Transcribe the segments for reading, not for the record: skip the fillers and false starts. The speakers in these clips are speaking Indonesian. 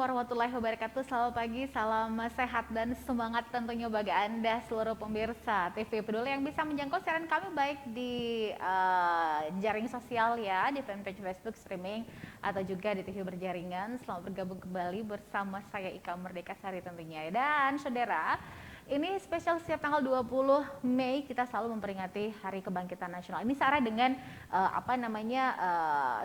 warahmatullahi wabarakatuh. Selamat pagi, salam sehat dan semangat tentunya bagi Anda seluruh pemirsa TV Peduli yang bisa menjangkau siaran kami baik di jaring sosial ya, di fanpage Facebook streaming atau juga di TV berjaringan. Selamat bergabung kembali bersama saya Ika Merdeka Sari tentunya. Dan saudara, ini spesial setiap tanggal 20 Mei kita selalu memperingati Hari Kebangkitan Nasional. Ini searah dengan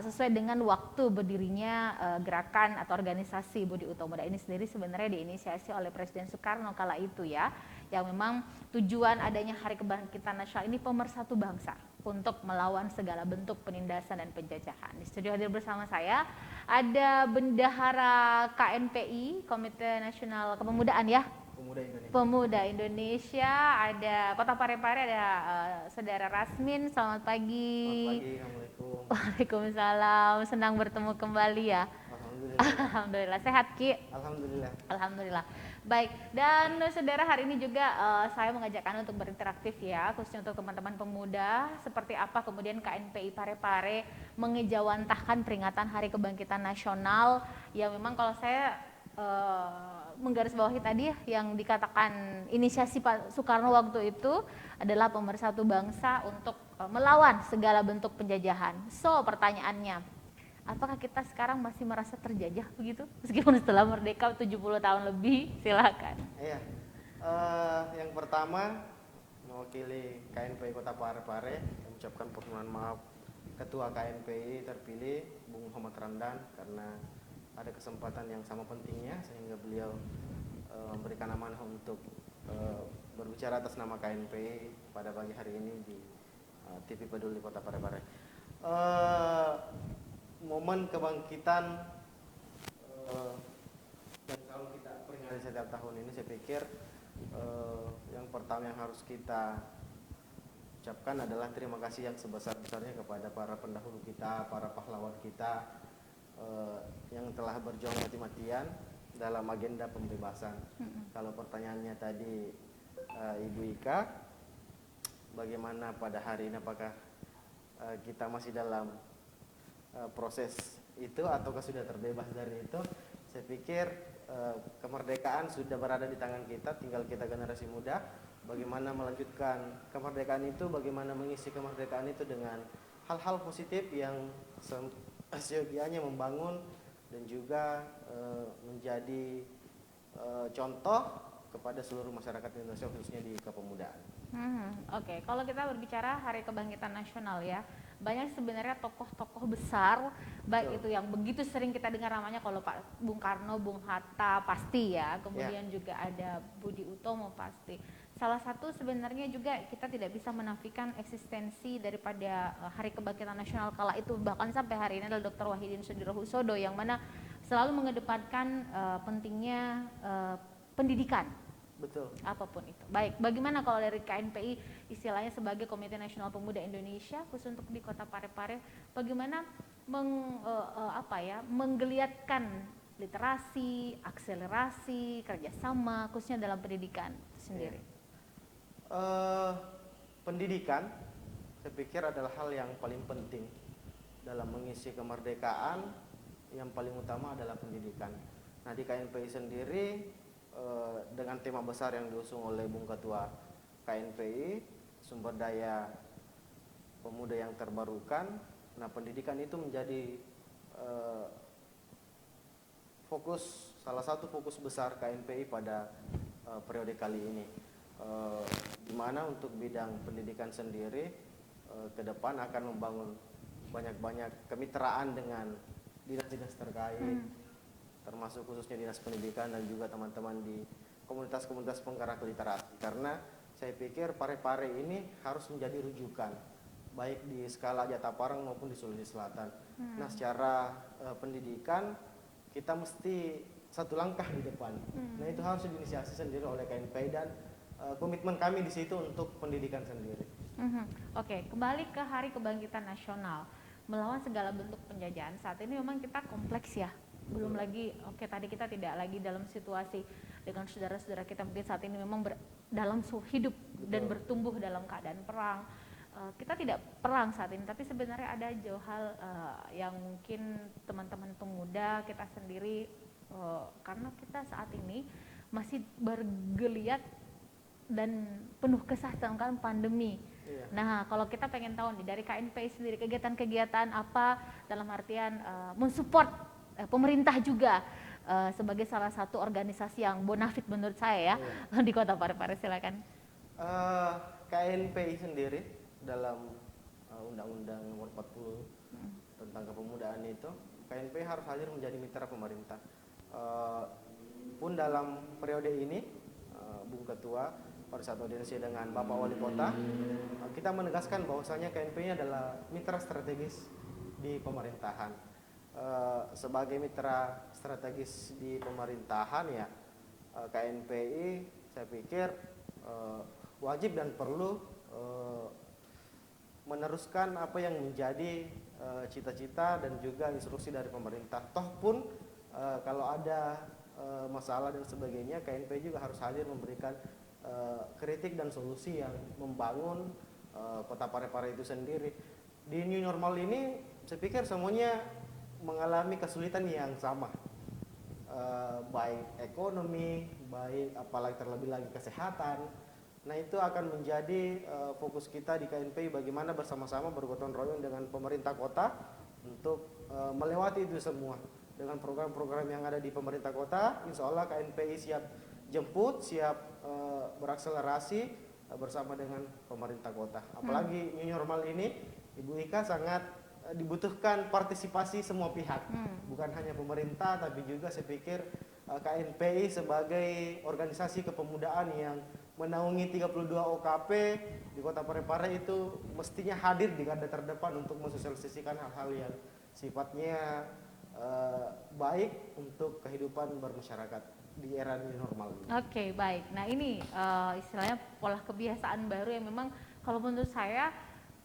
sesuai dengan waktu berdirinya gerakan atau organisasi Budi Utomo Muda ini sendiri sebenarnya diinisiasi oleh Presiden Soekarno kala itu ya, yang memang tujuan adanya Hari Kebangkitan Nasional ini pemersatu bangsa untuk melawan segala bentuk penindasan dan penjajahan. Di studio hadir bersama saya ada Bendahara KNPI, Komite Nasional Kepemudaan ya, Pemuda Indonesia, ada Kota Parepare, ada Saudara Rasmin. Selamat pagi. Selamat pagi, Assalamualaikum. Waalaikumsalam, senang bertemu kembali ya. Alhamdulillah. Sehat Ki? Alhamdulillah. Baik, dan saudara hari ini juga saya mengajak Anda untuk berinteraktif ya, khususnya untuk teman-teman pemuda, seperti apa kemudian KNPI Parepare mengejawantahkan peringatan Hari Kebangkitan Nasional yang memang kalau saya menggarisbawahi tadi yang dikatakan inisiasi Pak Soekarno waktu itu adalah pemersatu bangsa untuk melawan segala bentuk penjajahan. So pertanyaannya, apakah kita sekarang masih merasa terjajah begitu meskipun setelah merdeka 70 tahun lebih? Silakan. Iya, yang pertama mewakili KNPI Kota Parepare mengucapkan permohonan maaf Ketua KNPI terpilih Bung Muhammad Ramdan karena ada kesempatan yang sama pentingnya sehingga beliau memberikan amanah untuk berbicara atas nama KNPI pada pagi hari ini di TV Peduli Kota Parepare. Momen kebangkitan yang selalu kita peringati setiap tahun ini, saya pikir yang pertama yang harus kita ucapkan adalah terima kasih yang sebesar-besarnya kepada para pendahulu kita, para pahlawan kita yang telah berjuang mati-matian dalam agenda pembebasan. Kalau pertanyaannya tadi Ibu Ika, bagaimana pada hari ini, apakah kita masih dalam proses itu ataukah sudah terbebas dari itu? Saya pikir kemerdekaan sudah berada di tangan kita, tinggal kita generasi muda bagaimana melanjutkan kemerdekaan itu, bagaimana mengisi kemerdekaan itu dengan hal-hal positif yang seyogianya membangun dan juga menjadi contoh kepada seluruh masyarakat Indonesia khususnya di kepemudaan. Oke. Kalau kita berbicara Hari Kebangkitan Nasional ya, banyak sebenarnya tokoh-tokoh besar, baik itu yang begitu sering kita dengar namanya, kalau Pak Bung Karno, Bung Hatta pasti ya, kemudian juga ada Budi Utomo pasti. Salah satu sebenarnya juga kita tidak bisa menafikan eksistensi daripada Hari Kebangkitan Nasional kala itu, bahkan sampai hari ini adalah Dr. Wahidin Sudirohusodo yang mana selalu mengedepankan pentingnya pendidikan. Betul. Apapun itu. Baik, bagaimana kalau dari KNPI istilahnya sebagai Komite Nasional Pemuda Indonesia khusus untuk di Kota Parepare, bagaimana menggeliatkan literasi, akselerasi, kerjasama khususnya dalam pendidikan itu sendiri? Pendidikan saya pikir adalah hal yang paling penting dalam mengisi kemerdekaan. Yang paling utama adalah pendidikan. Nah, di KNPI sendiri dengan tema besar yang diusung oleh Bung Ketua KNPI, sumber daya pemuda yang terbarukan. Nah, pendidikan itu menjadi salah satu fokus besar KNPI pada periode kali ini, di mana untuk bidang pendidikan sendiri ke depan akan membangun banyak-banyak kemitraan dengan dinas-dinas terkait, termasuk khususnya dinas pendidikan dan juga teman-teman di komunitas-komunitas penggerak literasi, karena saya pikir Parepare ini harus menjadi rujukan baik di skala Jataparang maupun di Sulawesi Selatan. Nah, secara pendidikan kita mesti satu langkah di depan. Nah, itu harus diinisiasi sendiri oleh KNPI dan komitmen kami di situ untuk pendidikan sendiri. Oke, kembali ke Hari Kebangkitan Nasional, melawan segala bentuk penjajahan. Saat ini memang kita kompleks ya, belum lagi tadi kita tidak lagi dalam situasi dengan saudara-saudara kita mungkin saat ini memang dalam hidup dan bertumbuh dalam keadaan perang. Kita tidak perang saat ini, tapi sebenarnya ada jauh hal yang mungkin teman-teman pemuda kita sendiri karena kita saat ini masih bergeliat dan penuh kesakitan kan pandemi. Iya. Nah, kalau kita pengen tahu nih dari KNPI sendiri kegiatan-kegiatan apa dalam artian mensupport pemerintah juga sebagai salah satu organisasi yang bonafit menurut saya ya, iya, di Kota Parepare, silakan. KNPI sendiri dalam Undang-Undang Nomor 40 tentang kepemudaan itu, KNPI harus hadir menjadi mitra pemerintah. Pun dalam periode ini, Bung Ketua pada saat audiensi dengan Bapak Wali Kota, kita menegaskan bahwasanya KNPI adalah mitra strategis di pemerintahan. Sebagai mitra strategis di pemerintahan ya, KNPI saya pikir wajib dan perlu meneruskan apa yang menjadi cita-cita dan juga instruksi dari pemerintah. Toh pun kalau ada masalah dan sebagainya, KNPI juga harus hadir memberikan kritik dan solusi yang membangun Kota Parepare itu sendiri. Di new normal ini saya pikir semuanya mengalami kesulitan yang sama, baik ekonomi, baik apalagi terlebih lagi kesehatan. Nah, itu akan menjadi fokus kita di KNPI, bagaimana bersama-sama bergotong royong dengan pemerintah kota untuk melewati itu semua. Dengan program-program yang ada di pemerintah kota, insya Allah KNPI siap jemput, siap berakselerasi bersama dengan pemerintah kota. Apalagi new normal ini, Ibu Ika, sangat dibutuhkan partisipasi semua pihak, bukan hanya pemerintah, tapi juga saya pikir KNPI sebagai organisasi kepemudaan yang menaungi 32 OKP di Kota Parepare itu mestinya hadir di garda terdepan untuk mensosialisasikan hal-hal yang sifatnya baik untuk kehidupan bermasyarakat di era new normal. Oke, baik. Nah, ini istilahnya pola kebiasaan baru yang memang kalau menurut saya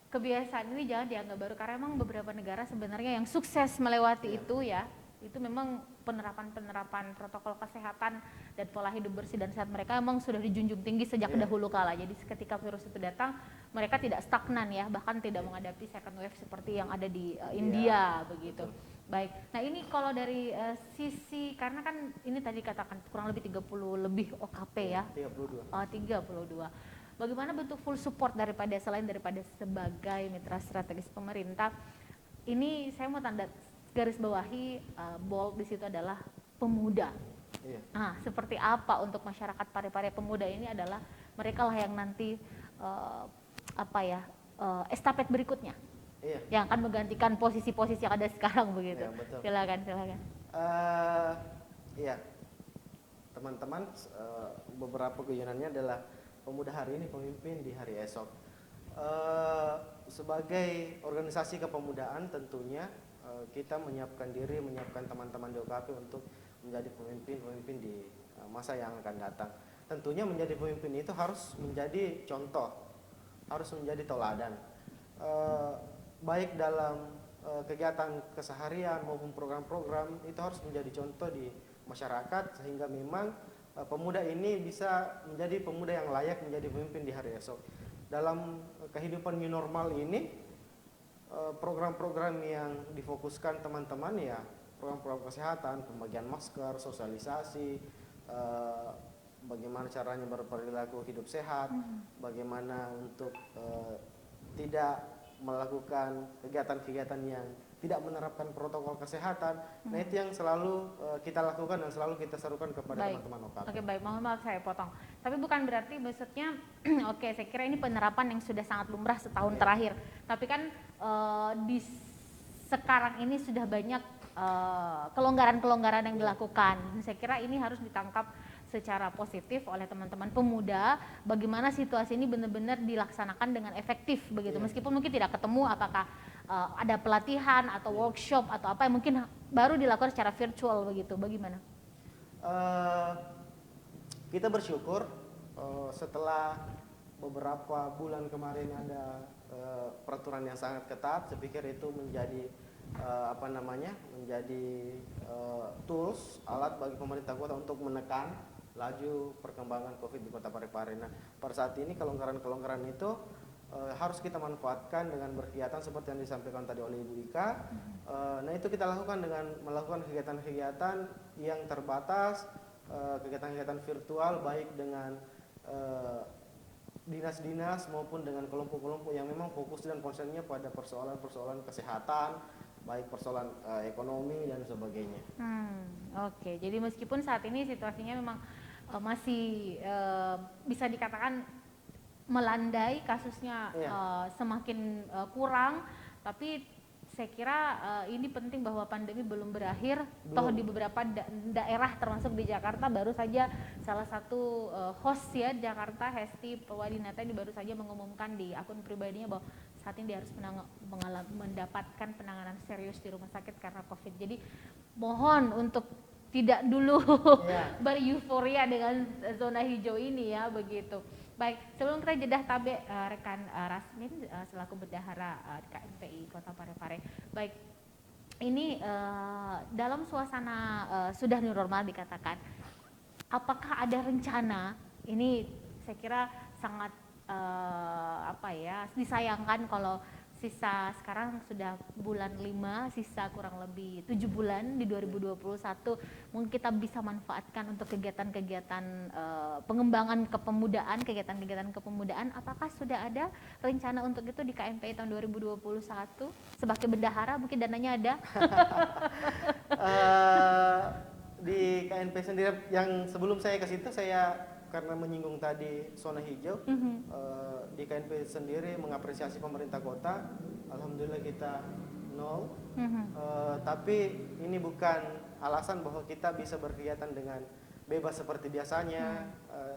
kebiasaan ini jangan dianggap baru, karena memang beberapa negara sebenarnya yang sukses melewati itu ya, itu memang penerapan protokol kesehatan dan pola hidup bersih dan sehat mereka memang sudah dijunjung tinggi sejak dahulu kala. Jadi ketika virus itu datang, mereka tidak stagnan ya, bahkan tidak menghadapi second wave seperti yang ada di India begitu. Baik. Nah, ini kalau dari sisi, karena kan ini tadi katakan kurang lebih 30 lebih OKP ya. 32. 32. Bagaimana bentuk full support daripada selain daripada sebagai mitra strategis pemerintah? Ini saya mau tanda garis bawahi bold di situ adalah pemuda. Iya. Nah, seperti apa untuk masyarakat Parepare? Pemuda ini adalah mereka lah yang nanti estafet berikutnya. Iya. Yang akan menggantikan posisi-posisi yang ada sekarang begitu. Iya, betul. Silakan. Iya. Teman-teman, beberapa keinginannya adalah pemuda hari ini pemimpin di hari esok. Sebagai organisasi kepemudaan tentunya kita menyiapkan diri, menyiapkan teman-teman di OKP untuk menjadi pemimpin di masa yang akan datang. Tentunya menjadi pemimpin itu harus menjadi contoh, harus menjadi teladan, baik dalam kegiatan keseharian maupun program-program, itu harus menjadi contoh di masyarakat sehingga memang pemuda ini bisa menjadi pemuda yang layak menjadi pemimpin di hari esok. Dalam kehidupan new normal ini, program-program yang difokuskan teman-teman ya, program-program kesehatan, pembagian masker, sosialisasi, bagaimana caranya berperilaku hidup sehat, bagaimana untuk tidak melakukan kegiatan-kegiatan yang tidak menerapkan protokol kesehatan. Nah, itu yang selalu kita lakukan dan selalu kita serukan kepada teman-teman OKP. Oke, baik, mohon maaf saya potong. Tapi bukan berarti maksudnya oke, saya kira ini penerapan yang sudah sangat lumrah setahun terakhir. Tapi kan di sekarang ini sudah banyak kelonggaran-kelonggaran yang dilakukan. Saya kira ini harus ditangkap secara positif oleh teman-teman pemuda, bagaimana situasi ini benar-benar dilaksanakan dengan efektif begitu. Meskipun mungkin tidak ketemu apakah ada pelatihan atau workshop atau apa yang mungkin baru dilakukan secara virtual begitu. Bagaimana? Kita bersyukur setelah beberapa bulan kemarin ada peraturan yang sangat ketat. Saya pikir itu menjadi menjadi tools, alat bagi pemerintah kota untuk menekan laju perkembangan COVID di Kota Parepare. Nah, pada saat ini kelonggaran-kelonggaran itu harus kita manfaatkan dengan berkegiatan seperti yang disampaikan tadi oleh Ibu Ika. Nah itu kita lakukan dengan melakukan kegiatan-kegiatan yang terbatas, kegiatan-kegiatan virtual baik dengan dinas-dinas maupun dengan kelompok-kelompok yang memang fokus dan konsennya pada persoalan-persoalan kesehatan, baik persoalan ekonomi dan sebagainya. Oke. Jadi meskipun saat ini situasinya memang masih bisa dikatakan melandai, kasusnya semakin kurang, tapi saya kira ini penting bahwa pandemi belum berakhir. Toh di beberapa daerah termasuk di Jakarta baru saja salah satu host ya Jakarta, Hesti Perwadinata, ini baru saja mengumumkan di akun pribadinya bahwa saat ini dia harus mendapatkan penanganan serius di rumah sakit karena COVID. Jadi mohon untuk tidak dulu bereuforia dengan zona hijau ini ya, begitu. Baik, sebelum kita jedah tabe rekan Rasmin selaku bendahara KMPI Kota Parepare. Baik, ini dalam suasana sudah new normal dikatakan, apakah ada rencana, ini saya kira sangat disayangkan kalau sisa sekarang sudah bulan 5, sisa kurang lebih 7 bulan di 2021, mungkin kita bisa manfaatkan untuk kegiatan-kegiatan pengembangan kepemudaan, kegiatan-kegiatan kepemudaan. Apakah sudah ada rencana untuk itu di KMPI tahun 2021? Sebagai bendahara mungkin dananya ada? Di KNP sendiri yang sebelum saya ke situ, saya karena menyinggung tadi zona hijau, di KNP sendiri mengapresiasi pemerintah kota, alhamdulillah kita nol. Tapi ini bukan alasan bahwa kita bisa berkegiatan dengan bebas seperti biasanya.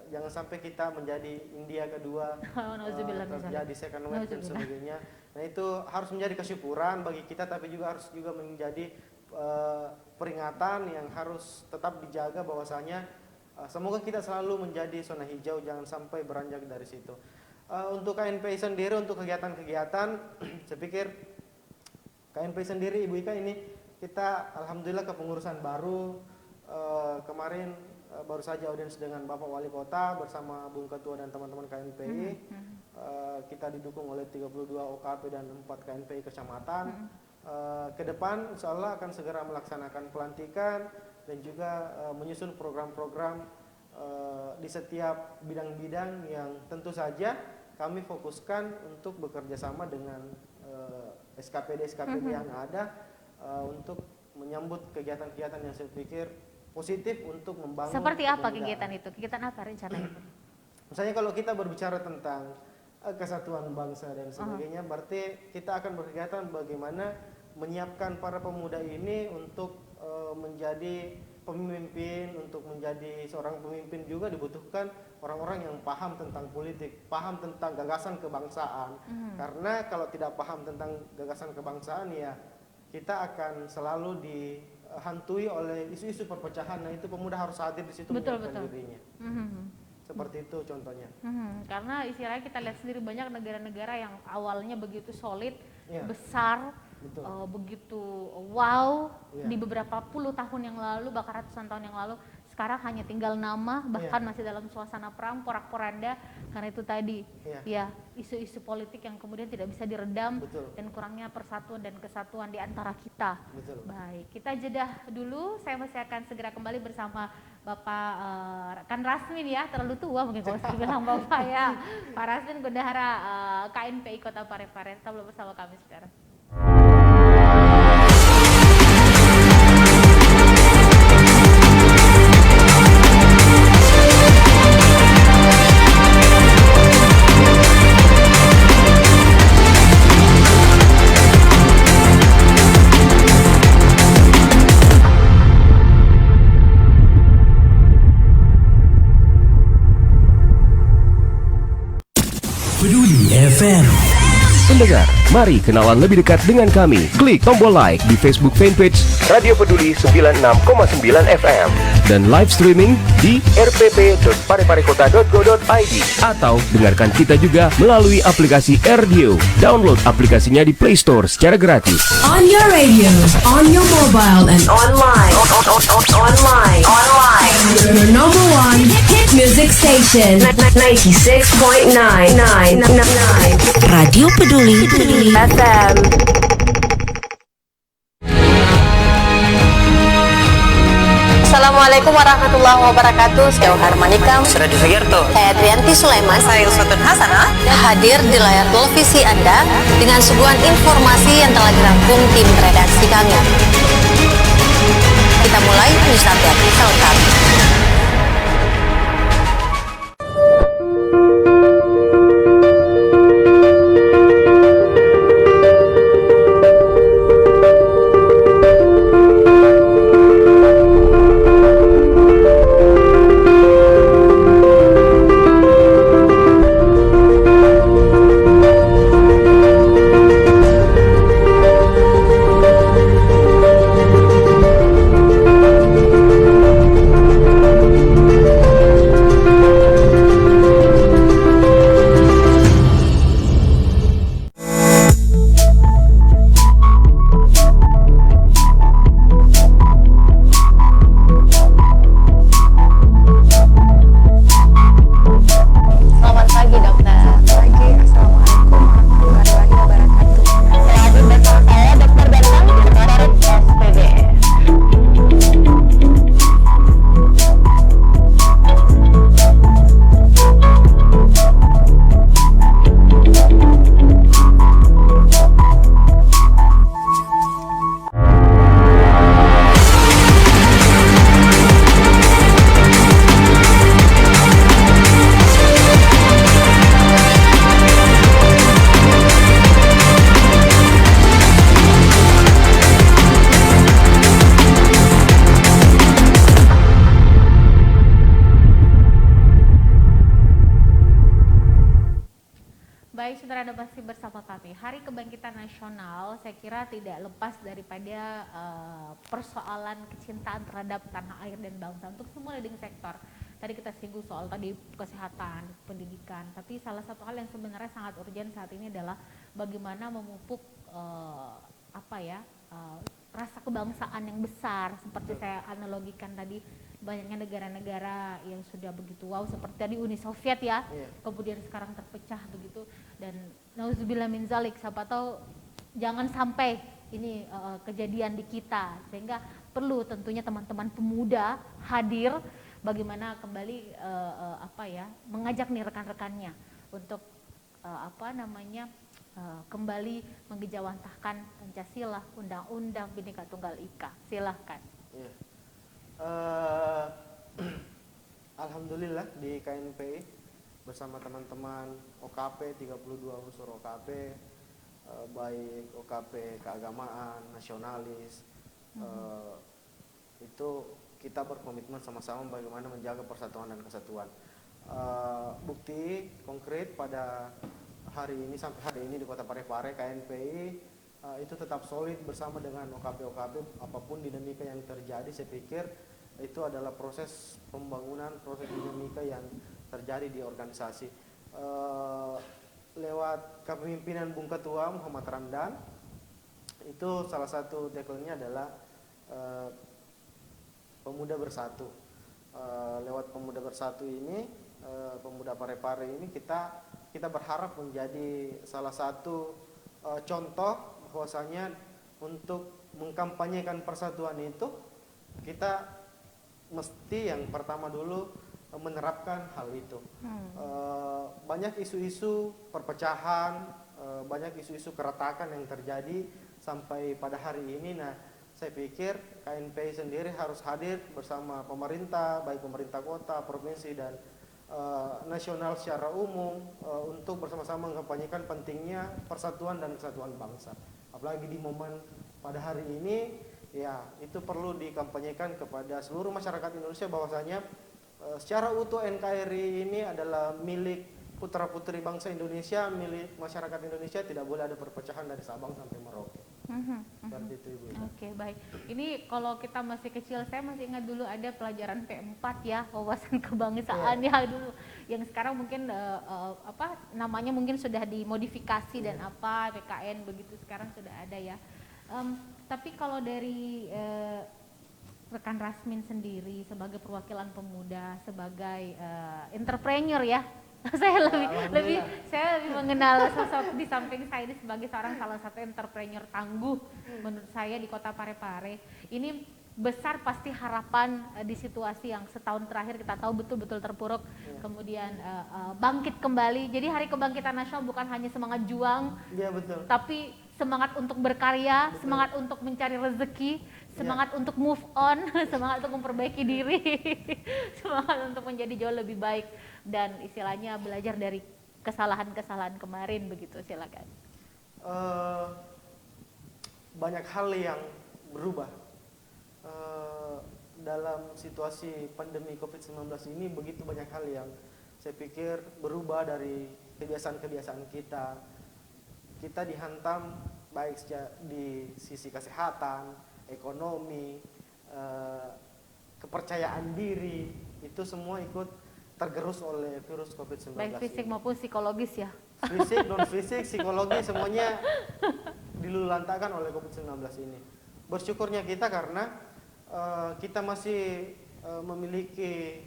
Jangan sampai kita menjadi India kedua, terjadi second wave dan sebagainya. Nah itu harus menjadi kesyukuran bagi kita, tapi juga harus menjadi peringatan yang harus tetap dijaga bahwasanya semoga kita selalu menjadi zona hijau, jangan sampai beranjak dari situ. Untuk KNPI sendiri, untuk kegiatan-kegiatan, saya pikir KNPI sendiri, Ibu Ika, ini kita alhamdulillah kepengurusan baru. Kemarin baru saja audiens dengan Bapak Wali Kota bersama Bung Ketua dan teman-teman KNPI. Kita didukung oleh 32 OKP dan 4 KNPI kecamatan. Ke depan insya Allah akan segera melaksanakan pelantikan dan juga menyusun program-program di setiap bidang-bidang yang tentu saja kami fokuskan untuk bekerja sama dengan SKPD yang ada untuk menyambut kegiatan-kegiatan yang saya pikir positif untuk membangun. Seperti apa kegiatan itu? Kegiatan apa rencananya? Misalnya kalau kita berbicara tentang kesatuan bangsa dan sebagainya, berarti kita akan berkegiatan bagaimana menyiapkan para pemuda ini untuk menjadi pemimpin. Untuk menjadi seorang pemimpin juga dibutuhkan orang-orang yang paham tentang politik, paham tentang gagasan kebangsaan. Karena kalau tidak paham tentang gagasan kebangsaan, ya kita akan selalu dihantui oleh isu-isu perpecahan. Nah itu pemuda harus hadir di situ menyiapkan dirinya. Seperti itu contohnya. Karena istilahnya kita lihat sendiri banyak negara-negara yang awalnya begitu solid, besar, begitu wow, di beberapa puluh tahun yang lalu, bahkan ratusan tahun yang lalu, sekarang hanya tinggal nama, bahkan masih dalam suasana perang, porak-poranda, karena itu tadi, isu-isu politik yang kemudian tidak bisa diredam, dan kurangnya persatuan dan kesatuan di antara kita. Baik, kita jedah dulu, saya masih akan segera kembali bersama Bapak Rekan Rasmin ya, terlalu tua mungkin kalau saya bilang Bapak ya, Pak Rasmin, bendahara KNPI Kota Parepare. Tetaplah bersama kami sekarang. Peduli FM. Pendengar, Mari kenalan lebih dekat dengan kami. Klik tombol like di Facebook fanpage Radio Peduli 96,9 FM dan live streaming di rpp.pareparekota.go.id atau dengarkan kita juga melalui aplikasi RDio. Download aplikasinya di Play Store secara gratis. On your radio, on your mobile and online. Your number one hit music station 96.9 Radio Peduli FM. Assalamualaikum warahmatullahi wabarakatuh. Saya Harmanika, Suradi Sugiarto, saya Trianti Sulaiman, saya Ilsatun Hasanah, hadir di layar televisi Anda dengan suguhan informasi yang telah dirangkum tim redaksi kami. Kita mulai news update selengkap. Baik, saudara, Anda masih bersama kami. Hari Kebangkitan Nasional saya kira tidak lepas daripada persoalan kecintaan terhadap tanah air dan bangsa untuk semua leading sektor. Tadi kita singgung soal tadi kesehatan, pendidikan, tapi salah satu hal yang sebenarnya sangat urgent saat ini adalah bagaimana memupuk rasa kebangsaan yang besar, seperti saya analogikan tadi, banyaknya negara-negara yang sudah begitu wow, seperti tadi Uni Soviet ya, kemudian sekarang terpecah begitu, dan nauzubillah min zalik, siapa tahu jangan sampai ini kejadian di kita, sehingga perlu tentunya teman-teman pemuda hadir bagaimana kembali mengajak nih rekan-rekannya untuk kembali menggejawantahkan Pancasila, Undang-Undang Bhinneka Tunggal Ika. Silahkan. Alhamdulillah di KNPI bersama teman-teman OKP, 32 unsur OKP, baik OKP keagamaan, nasionalis, itu kita berkomitmen sama-sama bagaimana menjaga persatuan dan kesatuan. Bukti konkret pada hari ini, sampai hari ini di Kota Parepare, KNPI itu tetap solid bersama dengan OKP-OKP. Apapun dinamika yang terjadi, saya pikir itu adalah proses pembangunan, proses dinamika yang terjadi di organisasi. Lewat kepemimpinan Bung Ketua Muhammad Ramdan, itu salah satu tagline-nya adalah Pemuda Bersatu. Lewat Pemuda Bersatu ini, Pemuda Parepare ini kita berharap menjadi salah satu contoh bahwasanya untuk mengkampanyekan persatuan itu kita mesti yang pertama dulu menerapkan hal itu. Banyak isu-isu perpecahan, banyak isu-isu keretakan yang terjadi sampai pada hari ini. Nah, saya pikir KNPI sendiri harus hadir bersama pemerintah, baik pemerintah kota, provinsi, dan nasional secara umum untuk bersama-sama mengkampanyekan pentingnya persatuan dan kesatuan bangsa. Apalagi di momen pada hari ini, ya itu perlu dikampanyekan kepada seluruh masyarakat Indonesia bahwasanya secara utuh NKRI ini adalah milik putra-putri bangsa Indonesia, milik masyarakat Indonesia, tidak boleh ada perpecahan dari Sabang sampai Merauke. Seperti itu Ibu. Oke, baik. Ini kalau kita masih kecil, saya masih ingat dulu ada pelajaran P4 ya, wawasan kebangsaan ya dulu. Yang sekarang mungkin namanya mungkin sudah dimodifikasi dan apa PKN begitu sekarang sudah ada ya. Tapi kalau dari rekan Rasmin sendiri sebagai perwakilan pemuda, sebagai entrepreneur ya. Saya lebih mengenal sosok di samping saya ini sebagai salah satu entrepreneur tangguh menurut saya di Kota Parepare. Ini besar pasti harapan di situasi yang setahun terakhir kita tahu betul-betul terpuruk, kemudian bangkit kembali. Jadi Hari Kebangkitan Nasional bukan hanya semangat juang, betul, tapi semangat untuk berkarya, semangat untuk mencari rezeki, semangat untuk move on, semangat untuk memperbaiki diri, semangat untuk menjadi jauh lebih baik, dan istilahnya belajar dari kesalahan-kesalahan kemarin begitu. Silakan. Banyak hal yang berubah dalam situasi pandemi COVID-19 ini. Begitu banyak hal yang saya pikir berubah dari kebiasaan-kebiasaan kita. Kita dihantam baik di sisi kesehatan, ekonomi, kepercayaan diri, itu semua ikut tergerus oleh virus COVID-19. Baik fisik maupun psikologis ya. Fisik, non fisik, psikologi semuanya dilululantakkan oleh COVID-19 ini. Bersyukurnya kita karena kita masih memiliki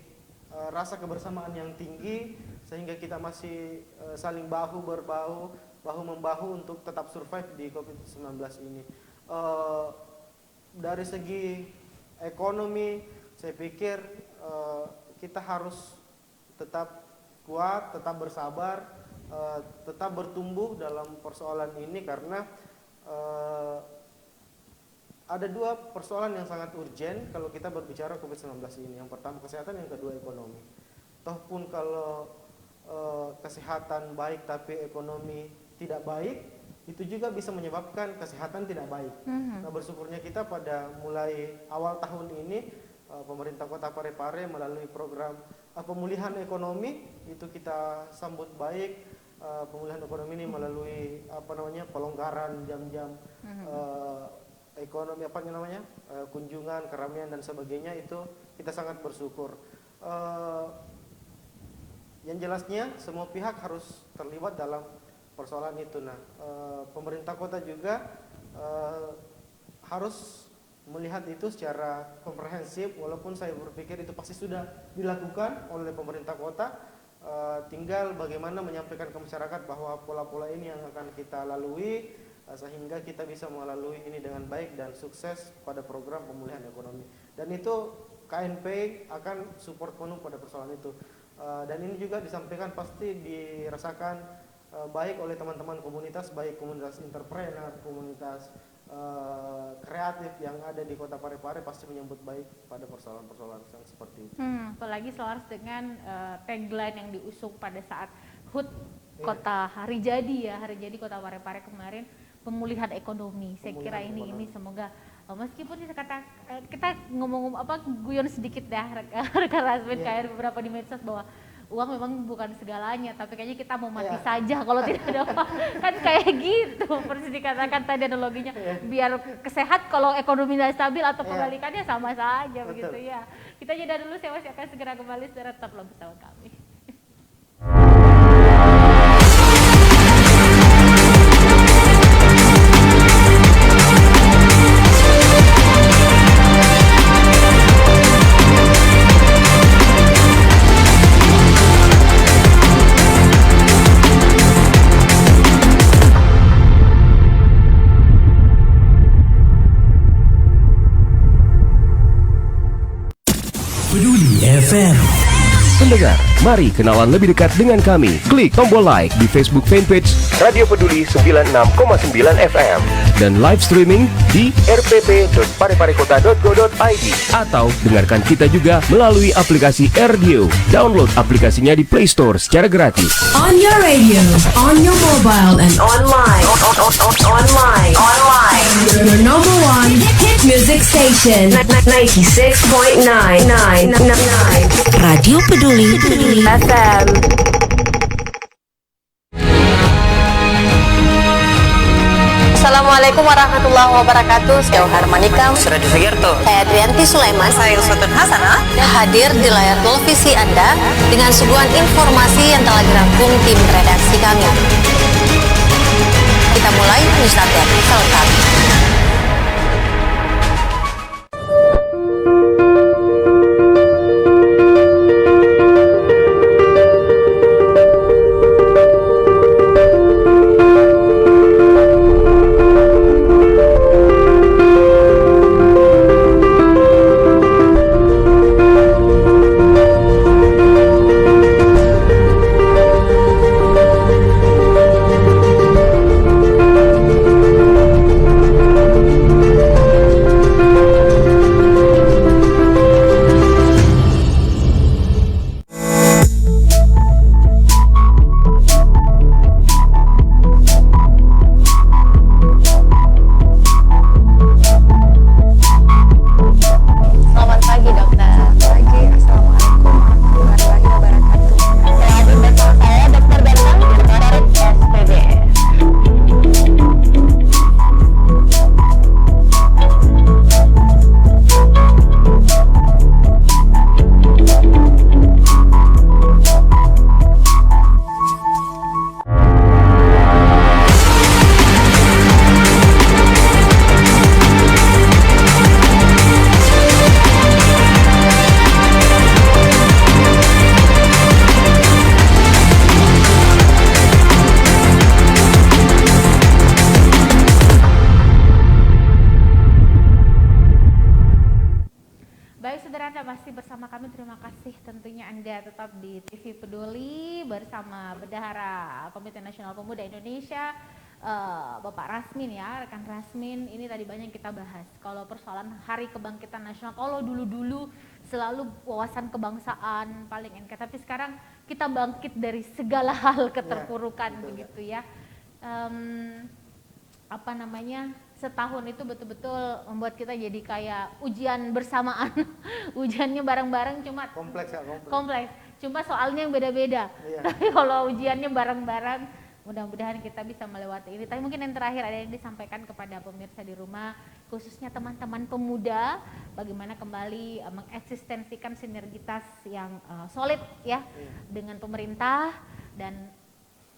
rasa kebersamaan yang tinggi, sehingga kita masih saling bahu-membahu untuk tetap survive di COVID-19 ini. Dari segi ekonomi, saya pikir kita harus tetap kuat, tetap bersabar, tetap bertumbuh dalam persoalan ini, karena ada dua persoalan yang sangat urgen kalau kita berbicara COVID-19 ini. Yang pertama kesehatan, yang kedua ekonomi. Toh pun kalau kesehatan baik tapi ekonomi tidak baik, itu juga bisa menyebabkan kesehatan tidak baik. Nah, bersyukurnya kita pada mulai awal tahun ini pemerintah Kota Parepare melalui program pemulihan ekonomi itu kita sambut baik. Pemulihan ekonomi ini melalui pelonggaran jam-jam ekonomi kunjungan, keramaian dan sebagainya, itu kita sangat bersyukur. Yang jelasnya semua pihak harus terlibat dalam persoalan itu. Nah, pemerintah kota juga harus melihat itu secara komprehensif, walaupun saya berpikir itu pasti sudah dilakukan oleh pemerintah kota. Tinggal bagaimana menyampaikan ke masyarakat bahwa pola-pola ini yang akan kita lalui, sehingga kita bisa melalui ini dengan baik dan sukses pada program pemulihan ekonomi. Dan itu KNP akan support penuh pada persoalan itu. Dan ini juga disampaikan pasti dirasakan baik oleh teman-teman komunitas, baik komunitas entrepreneur, komunitas kreatif yang ada di Kota Parepare pasti menyambut baik pada persoalan-persoalan yang seperti itu. Apalagi selaras dengan tagline yang diusung pada saat HUT Kota Hari Jadi Kota Parepare kemarin, pemulihan ekonomi. Saya kira ini semoga meskipun kita ngomong guyon sedikit rekan Rasmin kayak beberapa di medsos bahwa uang memang bukan segalanya, tapi kayaknya kita mau mati saja kalau tidak ada uang. Kan kayak gitu persis dikatakan tadi analoginya, biar kesehat kalau ekonomi tidak stabil atau kebalikannya sama saja. Begitu ya. Kita jeda dulu, saya masih akan segera kembali, saudara tetaplah bersama kami. FM. Pendengar, mari kenalan lebih dekat dengan kami. Klik tombol like di Facebook fanpage Radio Peduli 96,9 FM dan live streaming di rpp.pareparekota.go.id, atau dengarkan kita juga melalui aplikasi RDio. Download aplikasinya di Play Store secara gratis. On your radio, on your mobile, and online. Your number one hit music station. 96.9. Radio Peduli FM. Assalamualaikum warahmatullahi wabarakatuh. Saya Harmanika Suradi Sugiarto. Saya Trianti Sulaiman. Saya Uswatun Hasanah. Hadir di layar televisi Anda dengan suguhan informasi yang telah dirangkum tim redaksi kami. Kita mulai news update selengkapnya. Tentunya Anda tetap di TV Peduli bersama Bendahara Komite Nasional Pemuda Indonesia, Bapak Rasmin ya, rekan Rasmin. Ini tadi banyak kita bahas. Kalau persoalan Hari Kebangkitan Nasional, kalau dulu-dulu selalu wawasan kebangsaan paling NK, tapi sekarang kita bangkit dari segala hal keterpurukan ya, begitu ya. Apa namanya? Setahun itu betul-betul membuat kita jadi kayak ujian bersamaan. Ujiannya bareng-bareng, cuma kompleks. Cuma soalnya yang beda-beda. Iya. Tapi kalau ujiannya bareng-bareng, mudah-mudahan kita bisa melewati ini. Tapi mungkin yang terakhir ada yang disampaikan kepada pemirsa di rumah, khususnya teman-teman pemuda, bagaimana kembali mengeksistensikan sinergitas yang solid ya dengan pemerintah, dan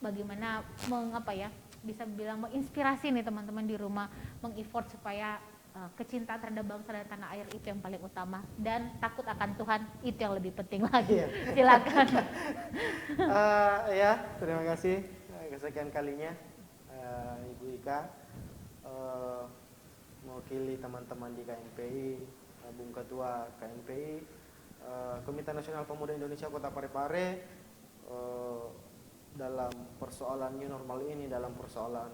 bagaimana bisa bilang menginspirasi nih teman-teman di rumah, meng-effort supaya kecintaan terhadap bangsa dan tanah air itu yang paling utama, dan takut akan Tuhan itu yang lebih penting lagi. Silakan. Ya, terima kasih kesekian kalinya Ibu Ika, mewakili teman-teman di KNPI, Bung Ketua KNPI, Komite Nasional Pemuda Indonesia Kota Parepare, dalam persoalan new normal ini, dalam persoalan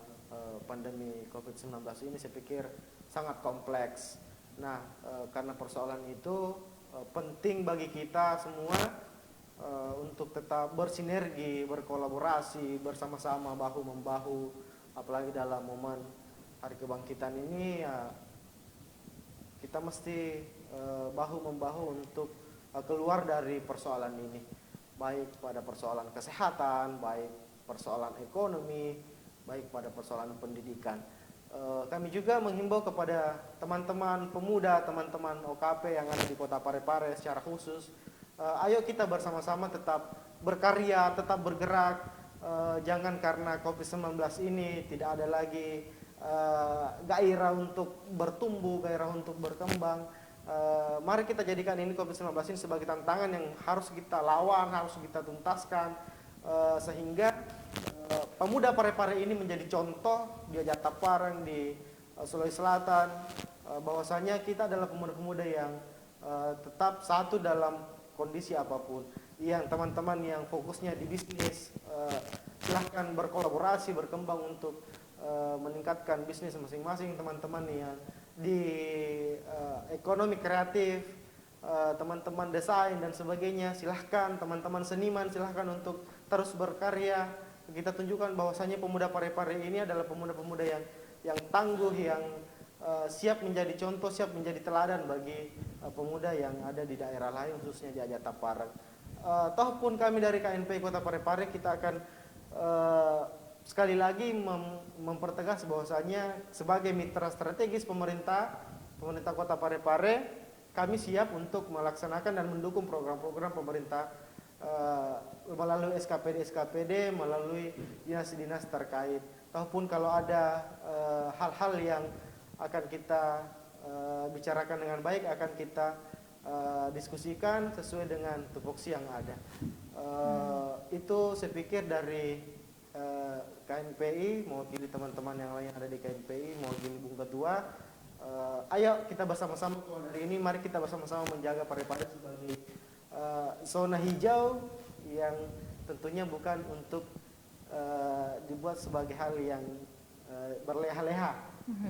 pandemi COVID-19 ini, saya pikir sangat kompleks. Nah, karena persoalan itu penting bagi kita semua untuk tetap bersinergi, berkolaborasi, bersama-sama, bahu-membahu, apalagi dalam momen Hari Kebangkitan ini ya, kita mesti bahu-membahu untuk keluar dari persoalan ini. Baik pada persoalan kesehatan, baik persoalan ekonomi, baik pada persoalan pendidikan. Kami juga menghimbau kepada teman-teman pemuda, teman-teman OKP yang ada di Kota Parepare secara khusus, ayo kita bersama-sama tetap berkarya, tetap bergerak. Jangan karena COVID-19 ini tidak ada lagi gairah untuk bertumbuh, gairah untuk berkembang. Mari kita jadikan ini COVID-19 ini sebagai tantangan yang harus kita lawan, harus kita tuntaskan, sehingga pemuda Parepare ini menjadi contoh di Ajat Parang, di Sulawesi Selatan, bahwasanya kita adalah pemuda-pemuda yang tetap satu dalam kondisi apapun. Yang teman-teman yang fokusnya di bisnis, silahkan berkolaborasi, berkembang untuk meningkatkan bisnis masing-masing. Teman-teman yang di ekonomi kreatif, teman-teman desain dan sebagainya, silahkan. Teman-teman seniman, silahkan untuk terus berkarya. Kita tunjukkan bahwasanya pemuda Parepare ini adalah pemuda-pemuda yang tangguh, yang siap menjadi contoh, siap menjadi teladan bagi pemuda yang ada di daerah lain, khususnya di Ajat Parang. Toh pun kami dari KNPI Kota Parepare, kita akan sekali lagi mempertegas bahwasanya sebagai mitra strategis pemerintah Kota Parepare, kami siap untuk melaksanakan dan mendukung program-program pemerintah melalui SKPD, melalui dinas-dinas terkait. Ataupun kalau ada hal-hal yang akan kita bicarakan dengan baik, akan kita diskusikan sesuai dengan tupoksi yang ada. Itu saya pikir dari KNPI, mewakili teman-teman yang lain ada di KNPI, mewakili Bung Ketua. Ayo kita bersama-sama hari ini, mari kita bersama-sama menjaga Parepare sebagai zona hijau yang tentunya bukan untuk dibuat sebagai hal yang berleha-leha,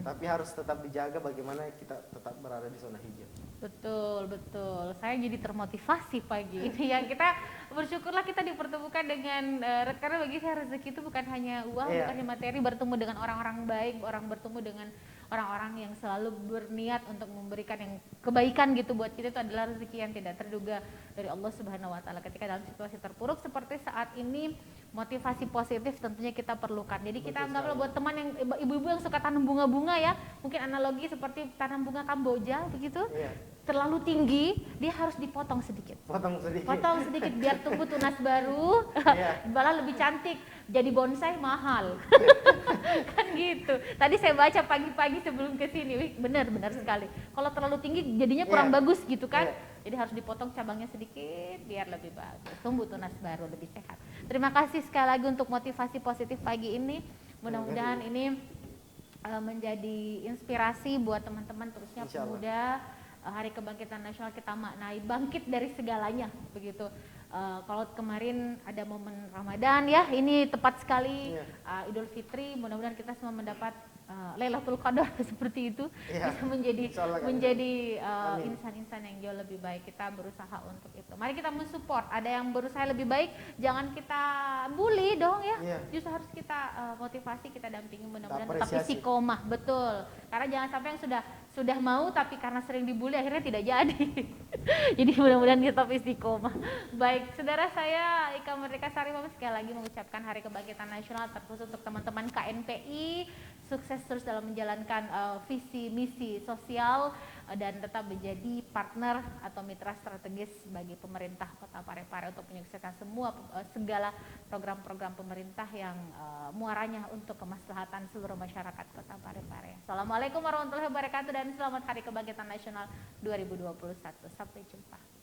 tapi harus tetap dijaga bagaimana kita tetap berada di zona hijau. Betul, betul. Saya jadi termotivasi pagi ini ya. Kita bersyukurlah kita dipertemukan dengan karena bagi saya rezeki itu bukan hanya uang, bukan hanya materi, bertemu dengan orang-orang baik, bertemu dengan orang-orang yang selalu berniat untuk memberikan yang kebaikan gitu buat kita, itu adalah rezeki yang tidak terduga dari Allah Subhanahu wa taala. Ketika dalam situasi terpuruk seperti saat ini, motivasi positif tentunya kita perlukan. Jadi kita anggaplah buat teman yang ibu-ibu yang suka tanam bunga-bunga ya, mungkin analogi seperti tanam bunga Kamboja begitu. Terlalu tinggi, dia harus dipotong sedikit. Potong sedikit biar tumbuh tunas baru, malah lebih cantik. Jadi bonsai mahal. Kan gitu. Tadi saya baca pagi-pagi sebelum ke sini, benar sekali. Kalau terlalu tinggi jadinya kurang bagus gitu kan. Jadi harus dipotong cabangnya sedikit biar lebih bagus. Tumbuh tunas baru, lebih sehat. Terima kasih sekali lagi untuk motivasi positif pagi ini. Mudah-mudahan ini menjadi inspirasi buat teman-teman terusnya pemuda. Hari Kebangkitan Nasional kita maknai bangkit dari segalanya begitu. Kalau kemarin ada momen Ramadan ya, ini tepat sekali Idul Fitri. Mudah-mudahan kita semua mendapat Lailatul Qadar seperti itu, bisa menjadi insan-insan yang jauh lebih baik. Kita berusaha untuk itu. Mari kita mensupport. Ada yang berusaha lebih baik, jangan kita bully dong ya. Justru harus kita motivasi, kita dampingi, mudah-mudahan tetap istiqomah. Betul. Karena jangan sampai yang sudah mau tapi karena sering dibully akhirnya tidak jadi. Jadi mudah-mudahan kita tetap istiqomah. Baik, saudara saya Ika Merdeka Sari sekali lagi mengucapkan Hari Kebangkitan Nasional terkhusus untuk teman-teman KNPI. Sukses terus dalam menjalankan visi misi sosial dan tetap menjadi partner atau mitra strategis bagi pemerintah Kota Parepare untuk menyukseskan segala program-program pemerintah yang muaranya untuk kemaslahatan seluruh masyarakat Kota Parepare. Assalamualaikum warahmatullahi wabarakatuh dan selamat Hari Kebangkitan Nasional 2021. Sampai jumpa.